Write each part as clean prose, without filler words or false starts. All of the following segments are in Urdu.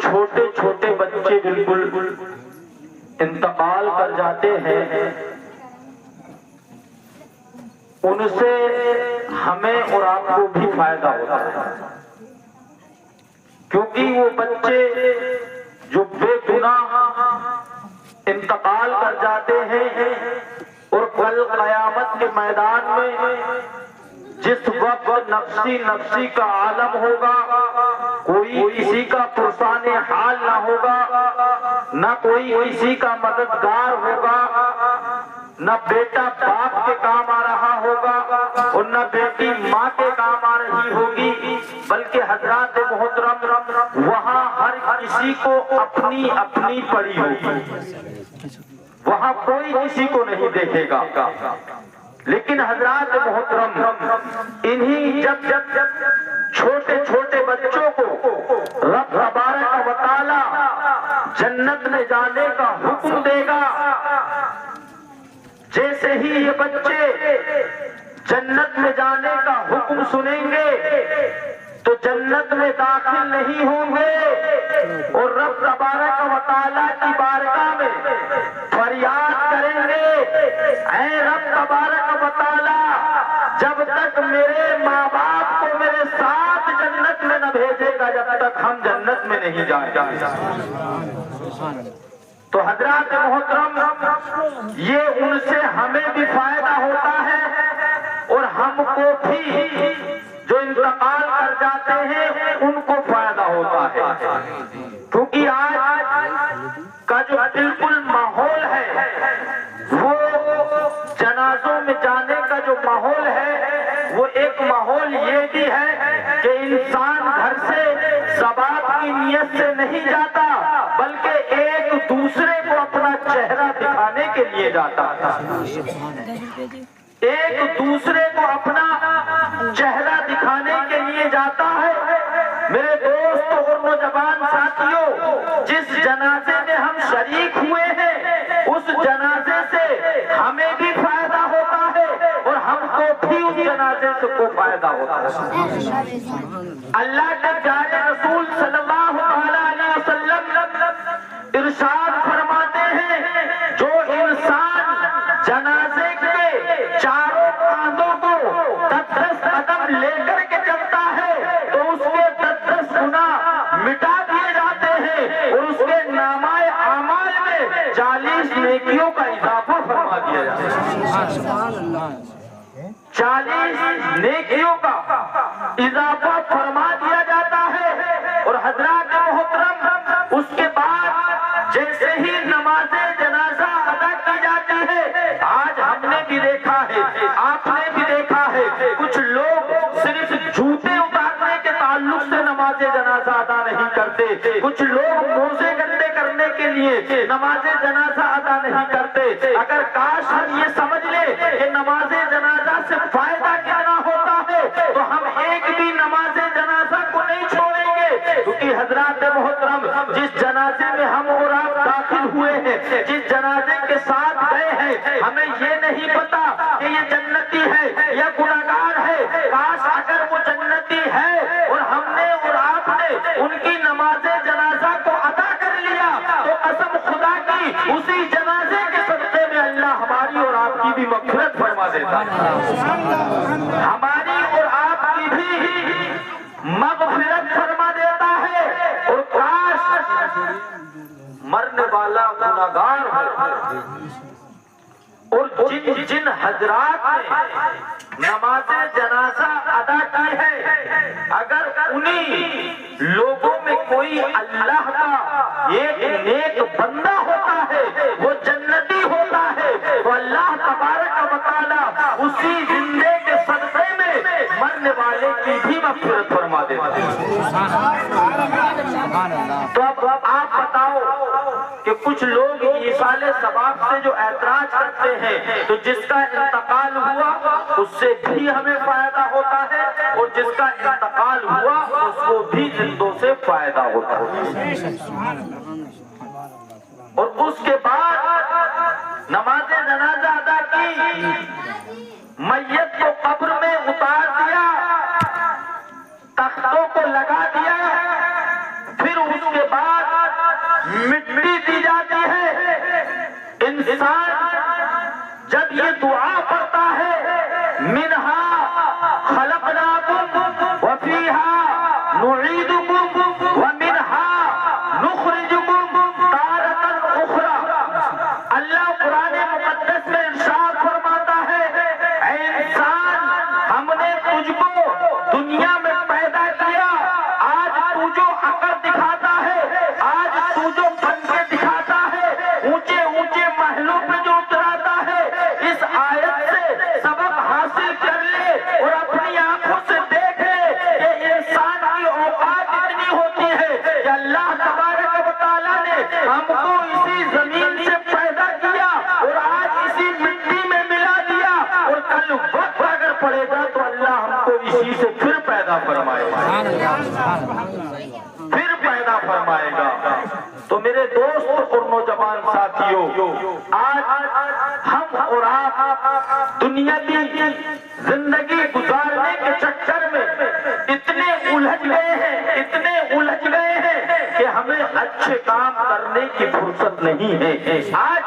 چھوٹے چھوٹے بچے بالکل انتقال کر جاتے ہیں، ان سے ہمیں اور آپ کو بھی فائدہ ہوتا ہے، کیونکہ وہ بچے جو بے گناہ انتقال کر جاتے ہیں اور کل قیامت کے میدان میں جس وقت نفسی نفسی کا عالم ہوگا، کوئی کسی کا پرسان حال نہ ہوگا، نہ کوئی کسی کا مددگار ہوگا، نہ بیٹا باپ کے کام آ رہا ہوگا اور نہ بیٹی ماں کے کام آ رہی ہوگی، بلکہ حضرات محترم وہاں ہر کسی کو اپنی اپنی پڑی ہوگی، وہاں کوئی کسی کو نہیں دیکھے گا۔ لیکن حضرات محترم انہی جب چھوٹے چھوٹے بچوں کو رب تبارک و تعالی جنت میں جانے کا حکم دے گا، جیسے ہی یہ بچے جنت میں جانے کا حکم سنیں گے تو جنت میں داخل نہیں ہوں گے اور رب تبارک و تعالی کی بارگاہ میں فریاد کریں گے، اے رب تبارک و تعالی جب تک میرے ماں باپ کو میرے ساتھ جنت میں نہ بھیجے گا جب تک ہم جنت میں نہیں جائیں گے۔ تو حضرات محترم یہ ان سے ہمیں بھی فائدہ ہوتا ہے اور ہم کو بھی جو انتقال کر جاتے ہیں ان کو فائدہ ہوتا ہے، کیونکہ آج کا جو بالکل ماحول ہے وہ جنازوں میں جانے کا جو ماحول ہے وہ ایک ماحول یہ بھی ہے کہ انسان گھر سے ثواب کی نیت سے نہیں جاتا بلکہ ایک دوسرے کو اپنا چہرہ دکھانے کے لیے جاتا ہے، ایک دوسرے کو اپنا چہرہ دکھانے کے لیے جاتا ہے۔ میرے دوست اور نوجوان ساتھیوں، جس جنازے میں ہم شریک ہوئے ہیں اس جنازے سے ہمیں بھی فائدہ ہوتا ہے اور ہم کو بھی اس جنازے سے کو فائدہ ہوتا ہے۔ اللہ کے پیارے رسول صلی اللہ علیہ وسلم ارشاد فرماتے ہیں، جو انسان جنازے کے چاروں کاندھوں کو 10 قدم لے کر کے چلتا ہے تو اس کے 10 گناہ مٹا دیے جاتے ہیں اور اس کے نامہ اعمال میں 40 نیکیوں کا اضافہ فرما دیا جاتا ہے، 40 نیکیوں کا اضافہ فرما دیا جاتا ہے۔ اور حضرات محترم اس کے بعد جیسے ہی نماز جنازہ ادا کی جاتی ہے، آج ہم نے بھی دیکھا ہے، آپ نے بھی دیکھا ہے، کچھ لوگ صرف جوتے اتارنے کے تعلق سے نماز جنازہ ادا نہیں کرتے، کچھ لوگ موزے گندے کرنے کے لیے نماز جنازہ ادا نہیں کرتے۔ اگر کاش ہم یہ سمجھ لیں کہ نماز جنازہ سے فائدہ کتنا ہوتا ہے تو ہم ایک بھی نماز جنازہ کو نہیں چھوڑیں گے، کیونکہ حضرات محترم جس جنازے میں ہم اور آپ داخل ہوئے ہیں، جس جنازے کے ساتھ گئے ہیں، ہمیں یہ نہیں پتا کہ یہ جنتی ہے یا گناہگار ہے۔ کاش اگر وہ جنتی ہے اور ہم نے اور آپ نے ان کی نماز جنازہ کو ادا کر لیا تو قسم خدا کی اسی جنازے کے صدقے میں اللہ ہماری اور آپ کی بھی مغفرت فرما دیتا ہے، ہماری اور آپ کی بھی مغفرت فرما دیتا ہے۔ اور کاش مرنے والا گناہگار ہو اور جن حضرات نے نماز جنازہ ادا کی ہے، اگر انہی لوگوں میں کوئی اللہ کا ایک نیک بندہ ہوتا ہے، وہ جنتی ہوتا ہے، تو اللہ تبارک و تعالی اسی زندے کے صدقے میں مرنے والے کی بھی مغفرت فرما دیتا ہے۔ تو اب آپ بتاؤ کہ کچھ لوگ ایصال ثواب سے جو اعتراض کرتے ہیں، تو جس کا انتقال ہوا اس سے بھی ہمیں فائدہ ہوتا ہے اور جس کا انتقال ہوا اس کو بھی زندوں سے فائدہ ہوتا ہے۔ اور اس کے بعد نماز جنازہ ادا کی، میت کو قبر میں اتار دیا، تختوں کو لگا دیا، پھر اس کے بعد مٹی دی جاتی ہے. انسان جب یہ دعا پڑھتا ہے منہا خلقناکم وفیہا نعیدکم ومنہا نخرجکم تارۃ اخری. اللہ قرآن مقدس میں ارشاد فرماتا ہے اے انسان ہم نے تجھ کو دنیا میں پیدا کیا. آج تو جو عقل دکھاتا ہے, آج تو جو بن کے دکھاتا ہے, اونچے اونچے محلوں پہ جو اتراتا ہے, اس آیت سے سبق حاصل کر لے اور اپنی آنکھوں سے دیکھ لے کہ انسان کی اوقات اتنی ہوتی ہے کہ اللہ تبارک و تعالیٰ نے ہم کو اسی زمین سے پیدا کیا اور آج اسی مٹی میں ملا دیا, اور کل وقت اگر پڑے گا تو اللہ ہم کو اسی سے پھر پیدا فرمائے گا, پھر پیدا فرمائے گا. تو میرے دوست اور نوجوان ساتھیوں, آج ہم اور آپ دنیاوی زندگی گزارنے کے چکر میں اتنے الجھ گئے ہیں, اتنے الجھ گئے ہیں کہ ہمیں اچھے کام کرنے کی فرصت نہیں ہے. آج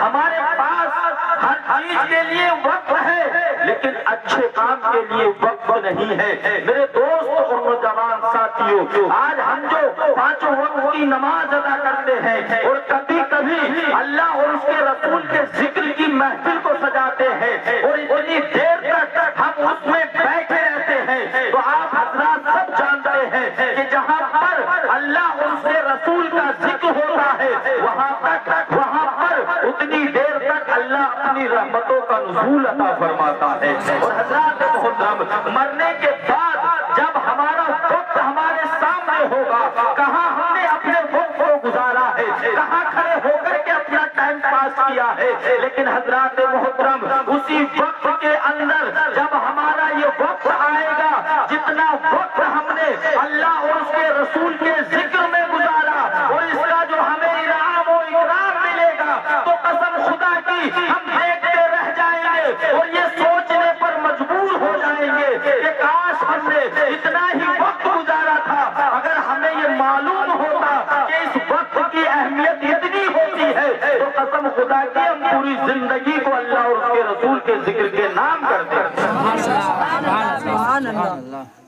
ہمارے پاس ہر چیز کے لیے وقت ہے لیکن اچھے کام کے لیے وقت نہیں ہے. میرے دوست اور نوجوان ساتھیوں, آج ہم جو پانچوں وقت کی نماز ادا کرتے ہیں اور کبھی کبھی اللہ اور اس کے رسول کے ذکر کی محفل کو سجاتے ہیں اور اتنی دیر تک ہم اس میں بیٹھے رہتے ہیں, تو آپ حضرات سب جانتے ہیں کہ جہاں پر اللہ اور اس کے رسول کا ذکر ہوتا ہے وہاں پر اتنی دیر تک اللہ اپنی رحمتوں کا نزول عطا فرماتا ہے. اور حضرات محترم, مرنے کے بعد جب ہمارا وقت ہمارے سامنے ہوگا, کہاں ہم نے اپنے وقت کو گزارا ہے, کہاں کھڑے ہو کر کے اپنا ٹائم پاس کیا ہے, لیکن حضرات محترم اسی وقت کے اندر جب ہمارا یہ وقت آئے گا, جتنا وقت ہم نے اللہ اور اس کے رسول کے ذکر میں گزارا اور اس کا جو ہمیں انعام و اکرام ملے گا, تو قسم خدا کی ہم دیکھتے رہ جائیں گے اور یہ سوچنے پر مجبور ہو جائیں گے کہ کاش ہم نے اتنا ہی وقت گزارا تھا. اگر ہمیں یہ معلوم ہوتا کہ اس وقت کی اہمیت اتنی ہوتی ہے تو قسم خدا کی ہم پوری زندگی کو اللہ اور اس کے رسول کے ذکر کے نام کرتے ہیں.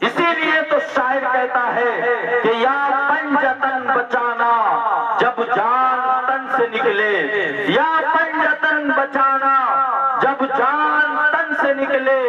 اسی لیے تو شاعر کہتا ہے کہ یا پنجتن بچانا جب جان تن سے نکلے, یا پنجتن بچانا جب جان تن سے نکلے,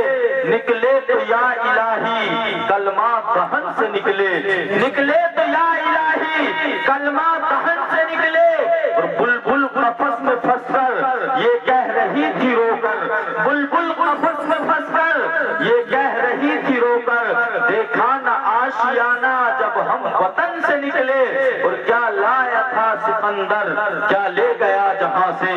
نکلے تو یا الہی کلمہ دہن سے نکلے, نکلے تو یا الہی کلمہ دہن سے نکلے. اور بلبل قفس میں پھنس کر یہ کہہ رہی تھی رو کر, بلبل قفس میں پھنس کر یہ کہہ رہی تھی رو کر, دیکھا نہ آشیانہ جب ہم وطن سے نکلے, اور کیا لایا تھا سکندر کیا لے گیا جہاں سے,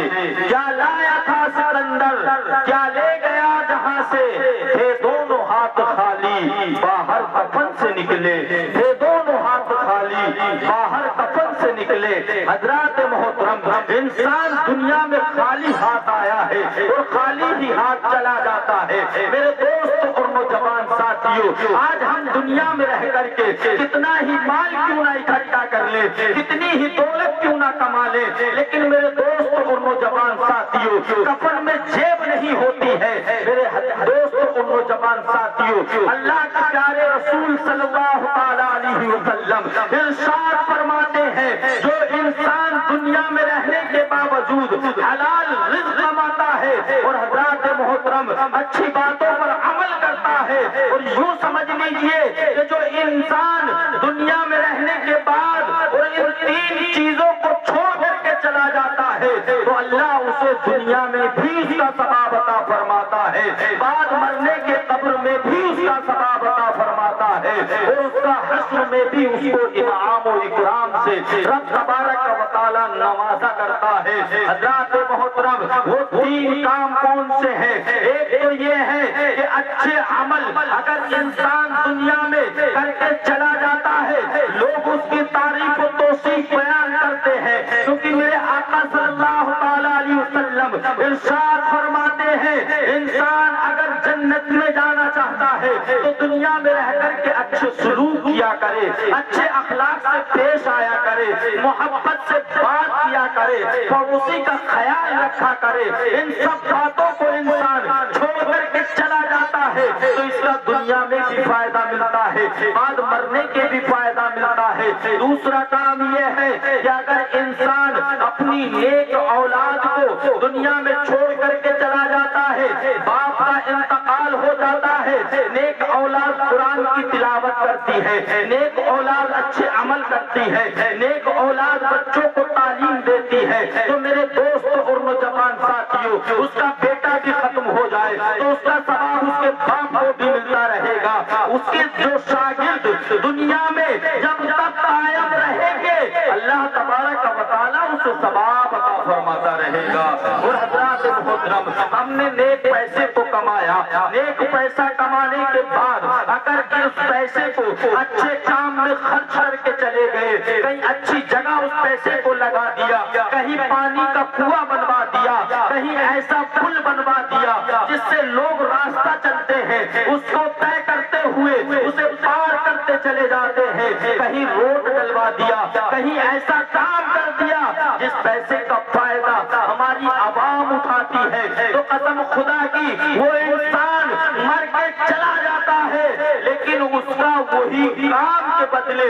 کیا لایا تھا سکندر کیا لے گیا جہاں سے, تھے دونوں ہاتھ خالی باہر کفن سے نکلے, تھے دونوں ہاتھ خالی باہر کفن سے نکلے. حضرات محترم, انسان دنیا میں خالی ہاتھ آیا ہے اور خالی ہی ہاتھ چلا جاتا ہے. میرے دوست اور نوجوان ساتھیوں, آج ہم دنیا میں رہ کر کے کتنا ہی مال کیوں نہ اکٹھا کر لیں, کتنی ہی دولت کیوں نہ کما لیں, لیکن میرے دوست اور نوجوان ساتھیوں کفن میں جیب نہیں ہوتی ہے. میرے دوست اور نوجوان ساتھیوں, اللہ کے پیارے رسول صلی اللہ علیہ وسلم ارشاد فرماتے ہیں جو انسان دنیا میں رہنے کے باوجود حلال رزق کماتا ہے اور حضرات محترم اچھی باتوں پر عمل کرتا ہے, اور یوں سمجھ لیجئے کہ جو انسان دنیا میں رہنے کے بعد اور ان تین چیزوں کو چھوڑ کر کے چلا جاتا ہے تو اللہ اسے دنیا میں بھی اس کا ثواب عطا فرماتا ہے, بعد مرنے کے قبر میں بھی اس کا ثواب عطا فرماتا ہے, اور اس کا حشر میں بھی اس کو انعام و اکرام سے رب تبارک و تعالی نوازا کرتا ہے. حضرات محترم, وہ تین کام کون سے ہیں؟ ایک تو یہ ہے کہ اچھے عمل اگر انسان دنیا میں کر کے چلا جاتا ہے لوگ اس کی تعریف و توصیف بیان کرتے ہیں, کیونکہ میرے آقا صلی اللہ علیہ وسلم ارشاد فرماتے ہیں انسان اگر جنت میں جانا چاہتا ہے تو دنیا میں رہ کر کے اچھے سلوک کیا کرے، اچھے اخلاق سے پیش آیا کرے، محبت سے بات کیا کرے، پڑوسی کا خیال رکھا کرے۔ ان سب باتوں کو انسان چھوڑ کر کے چلا جاتا ہے تو اس کا دنیا میں بھی فائدہ ملتا ہے، بعد مرنے کے بھی فائدہ ملتا ہے۔ دوسرا کام یہ ہے کہ اگر انسان اپنی نیک اولاد کو دنیا میں چھوڑ کر کے چلا جاتا ہے، باپ کا انتقال ہو جاتا ہے، نیک اولاد قرآن کی تلاوت کرتی ہے، نیک اولاد اچھے عمل کرتی ہے، نیک اولاد بچوں کو تعلیم دیتی ہے، تو میرے دوست اور نوجوان ساتھیوں، اس کا بیٹا بھی ختم ہو جائے تو اس کا ثواب اس کے باپ کو بھی ملتا رہے گا۔ اس کے جو شاگرد دنیا میں جب تک قائم رہیں گے اللہ تبارک و تعالیٰ اسے ثواب عطا فرماتا رہے گا۔ اور حضرات محترم، ہم نے نیک پیسے کو کمایا، نیک پیسہ کمانے کے بعد اگر اس پیسے کو اچھے کام میں خرچ کر کے چلے گئے، کہیں اچھی جگہ اس پیسے کو لگا دیا، کہیں پانی کا کنواں بنوا دیا، کہیں ایسا پل بنوا دیا جس سے لوگ راستہ چلتے ہیں اس کو طے کرتے ہوئے اسے پار کرتے چلے جاتے ہیں، کہیں روڈ ڈلوا دیا، کہیں ایسا کام کر دیا جس پیسے کا فائدہ ہماری عوام اٹھاتی ہے، تو قسم خدا کی وہ انسان مر کے چلا جاتا ہے لیکن اس کا وہی کام کے بدلے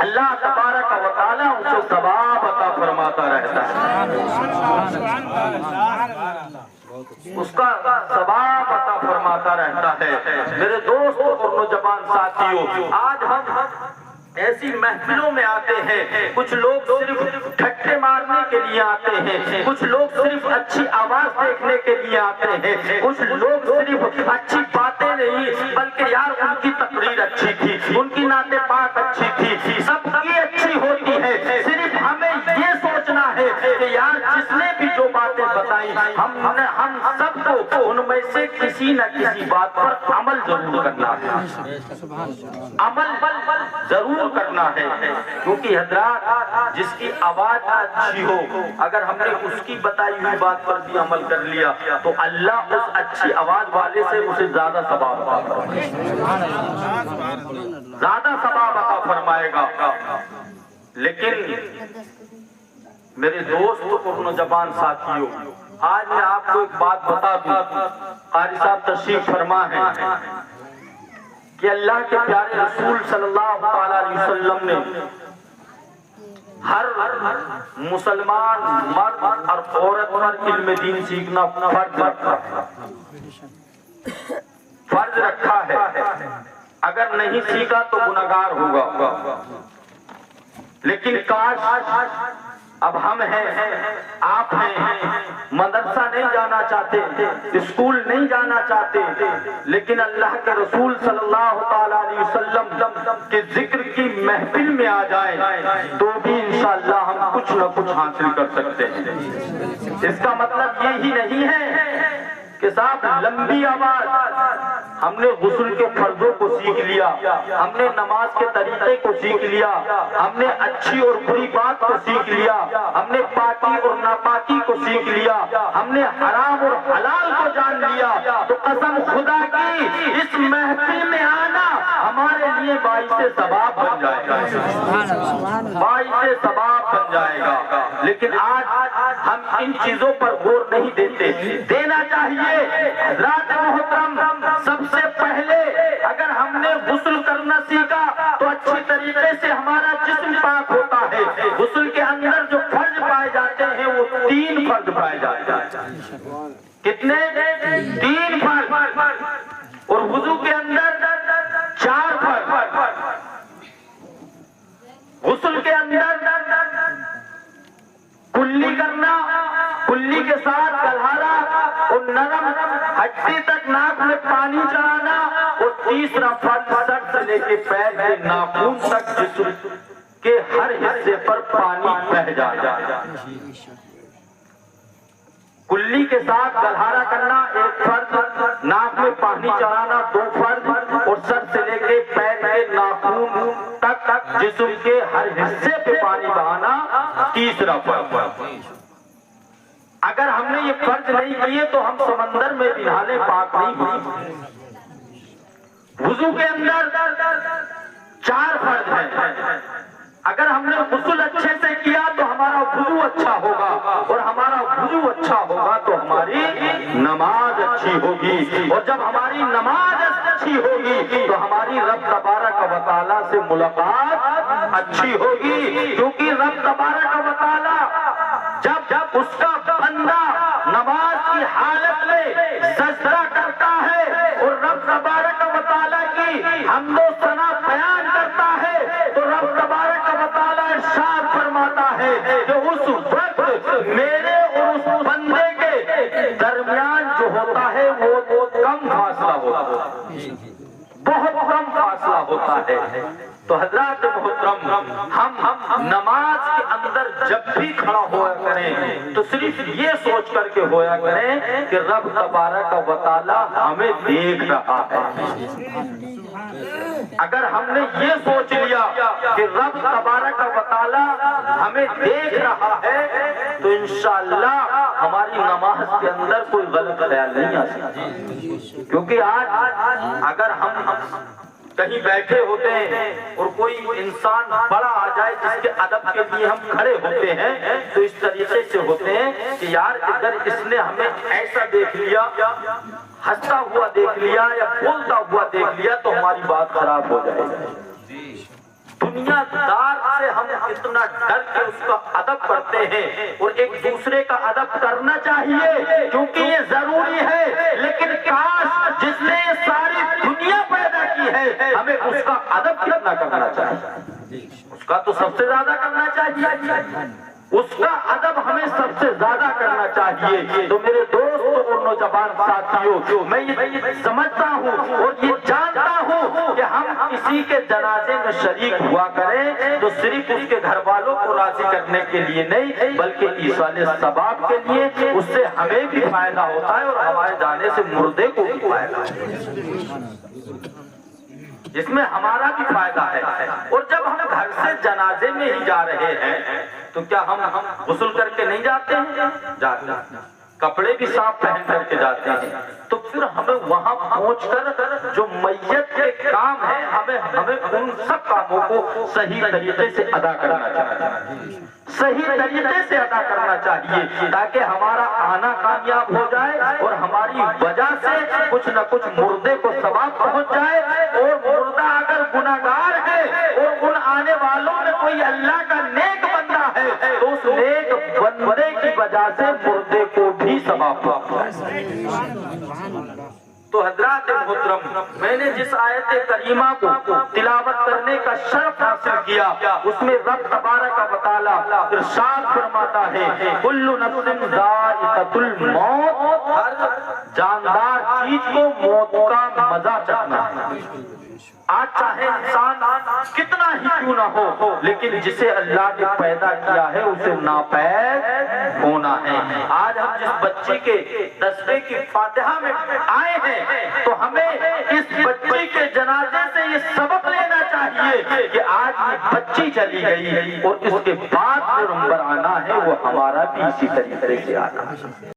اللہ تبارک و تعالیٰ اسے ثواب عطا فرماتا رہتا ہے، اس کا ثواب عطا فرماتا رہتا ہے۔ میرے دوست اور نوجوان ساتھیوں، آج ہم ایسی محفلوں میں آتے ہیں، کچھ لوگ صرف ٹھٹے مارنے کے لیے آتے ہیں، کچھ لوگ صرف اچھی آواز دیکھنے کے لیے آتے ہیں، کچھ لوگ صرف اچھی باتیں نہیں بلکہ یار ان کی تقریر اچھی تھی، ان کی نعت پاک اچھی تھی، سب کی اچھی ہوتی ہے، صرف ہمیں یہ سوچنا ہے کہ یار جس نے بھی جو باتیں بتائی ہم سب کو ان میں سے کسی نہ کسی بات پر عمل ضرور کرنا ہے، عمل ضرور کرنا ہے، کیونکہ حضرات جس کی آواز اچھی ہو اگر ہم نے اس کی بتائی ہوئی بات پر بھی عمل کر لیا تو اللہ اس اچھی آواز والے سے اسے زیادہ ثواب عطا فرمائے گا، زیادہ ثواب عطا فرمائے گا۔ لیکن میرے دوست اور نوجوان ساتھیوں، آج میں آپ کو ایک بات بتا دوں، قاری صاحب تشریف فرما ہے کہ اللہ کے پیارے رسول صلی اللہ علیہ وسلم نے ہر مسلمان مرد اور عورت پر علم دین سیکھنا فرض رکھا ہے، اگر نہیں سیکھا تو گناہگار ہوگا۔ لیکن کاش اب ہم ہیں، آپ ہیں، مدرسہ نہیں جانا چاہتے، اسکول نہیں جانا چاہتے، لیکن اللہ کے رسول صلی اللہ علیہ وسلم کے ذکر کی محفل میں آ جائیں تو بھی انشاءاللہ ہم کچھ نہ کچھ حاصل کر سکتے ہیں۔ اس کا مطلب یہی نہیں ہے کہ صاحب لمبی آواز، ہم نے غسل کے فرضوں کو سیکھ لیا، ہم نے نماز کے طریقے کو سیکھ لیا، ہم نے اچھی اور بری بات کو سیکھ لیا، ہم نے پاکی اور ناپاکی کو سیکھ لیا، ہم نے حرام اور حلال کو جان لیا، تو قسم خدا کی اس محفل میں آنا ہمارے لیے باعث ثواب بن جائے گا، باعث ثواب بن جائے گا۔ لیکن آج ہم ان چیزوں پر غور نہیں دیتے، دینا چاہیے۔ حضرات محترم، سب سے پہلے اگر ہم نے غسل کرنا سیکھا تو اچھی طریقے سے ہمارا جسم پاک ہوتا ہے، غسل کے اندر جو فرض پائے جاتے ہیں وہ 3 فرض پائے جاتے ہیں۔ کتنے؟ 3 فرض، اور وضو کے اندر 4 فرض، غسل کے اندر کلی کرنا، کلی کے ساتھ گلہارا اور نرم ہڈی تک ناک میں پانی چڑھانا، اور تیسرا فرض سر سے لے کے پیر کے ناخن تک جسم کے ہر حصے پر پانی بہہ جانا۔ کلی کے ساتھ گلہارا کرنا 1 فرض، ناک میں پانی چڑھانا 2 فرض، اور سر سے لے کے پیر کے ناخن تک جسم کے ہر حصے پہ پانی بہانا 3 فرض۔ اگر ہم نے یہ فرض نہیں کیے تو ہم سمندر میں بھی نہانے پاک نہیں ہوئے۔ وضو کے اندر 4 فرض ہیں. اگر ہم نے غسل اچھے سے کیا تو ہمارا وضو اچھا ہوگا، اور ہمارا وضو اچھا ہوگا تو ہماری نماز اچھی ہوگی، اور جب ہماری نماز اچھی ہوگی تو ہماری رب تبارک و تعالیٰ سے ملاقات اچھی ہوگی. کیونکہ رب تبارک و تعالیٰ جب اس کا بندہ نماز کی حالت میں سجدہ کرتا ہے اور رب تبارک و تعالیٰ کی حمد و ثنا بیان کرتا ہے تو رب تبارک و تعالیٰ ارشاد فرماتا ہے کہ اس وقت میرے اور اس بندے کے درمیان جو ہوتا ہے وہ کم فاصلہ ہوتا ہے، بہت کم فاصلہ ہوتا ہے. تو حضرات محترم، ہم نماز کے اندر جب بھی کھڑا ہوا کریں تو صرف یہ سوچ کر کے ہویا کریں کہ رب تبارک و تعالیٰ ہمیں دیکھ رہا ہے. اگر ہم نے یہ سوچ لیا کہ رب تبارک و تعالیٰ ہمیں دیکھ رہا ہے تو انشاءاللہ ہماری نماز کے اندر کوئی غلط خیال نہیں آ سکتا. کیونکہ آج اگر ہم کہیں بیٹھے ہوتے ہیں اور کوئی انسان بڑا آ جائے جس کے ادب کے لیے ہم کھڑے ہوتے ہیں تو اس طریقے سے ہوتے ہیں کہ یار اگر اس نے ہمیں ایسا دیکھ لیا، ہنستا ہوا دیکھ لیا یا بولتا ہوا دیکھ لیا تو ہماری بات خراب ہو جائے گی. دنیا دار سے ہم اتنا ڈر کے اس کا ادب کرتے ہیں، اور ایک دوسرے کا ادب کرنا چاہیے کیونکہ یہ ضروری ہے. لیکن کاش جس نے یہ ساری دنیا پیدا کی ہے ہمیں اس کا ادب کتنا کرنا چاہیے، اس کا تو سب سے زیادہ کرنا چاہیے، اس کا ادب ہمیں سب سے زیادہ کرنا چاہیے. تو میرے دوست اور نوجوان ساتھیوں، میں یہ سمجھتا ہوں اور یہ جانتا ہوں کہ ہم کسی کے جنازے میں شریک ہوا کریں تو صرف اس کے گھر والوں کو راضی کرنے کے لیے نہیں بلکہ ایصال ثواب کے لیے. اس سے ہمیں بھی فائدہ ہوتا ہے اور ہمارے جانے سے مردے کو بھی فائدہ ہے، اس میں ہمارا بھی فائدہ ہے. اور جب ہم گھر سے جنازے میں ہی جا رہے ہیں تو کیا ہم غسل کر کے نہیں جاتے ہیں؟ جاتے ہیں، کپڑے بھی صاف پہن کر کے جاتے ہیں. تو پھر ہمیں وہاں پہنچ کر جو میت کے کام ہیں ہمیں ان سب کاموں کو صحیح طریقے سے ادا کرنا چاہیے، صحیح طریقے سے ادا کرنا چاہیے تاکہ ہمارا آنا کامیاب ہو جائے اور ہماری وجہ سے کچھ نہ کچھ مردے کو ثواب پہنچ جائے. اور مردہ اگر گناہگار ہے اور ان آنے والوں میں کوئی اللہ کا نیک بندہ ہے تو اس نیک بندے کی وجہ سے مردے کو بھی ثواب پہنچ جائے. تو حضرات محترم، میں نے جس آیت کریمہ کو تلاوت کرنے کا شرف حاصل کیا اس میں رب تبارک و تعالیٰ ارشاد فرماتا ہے کل نفس ذائقۃ الموت، ہر جاندار چیز کو موت کا مزہ چکھنا ہے. آج چاہے انسان کتنا ہی کیوں نہ ہو لیکن جسے اللہ نے پیدا کیا ہے اسے ناپید ہونا ہے. آج ہم جس بچے کے 10ویں کی فاتحہ میں آئے ہیں تو ہمیں اس بچے کے جنازے سے یہ سبق لینا چاہیے کہ آج یہ بچی چلی گئی اور اس کے بعد جو نمبر آنا ہے وہ ہمارا بھی اسی طریقے سے آنا ہے.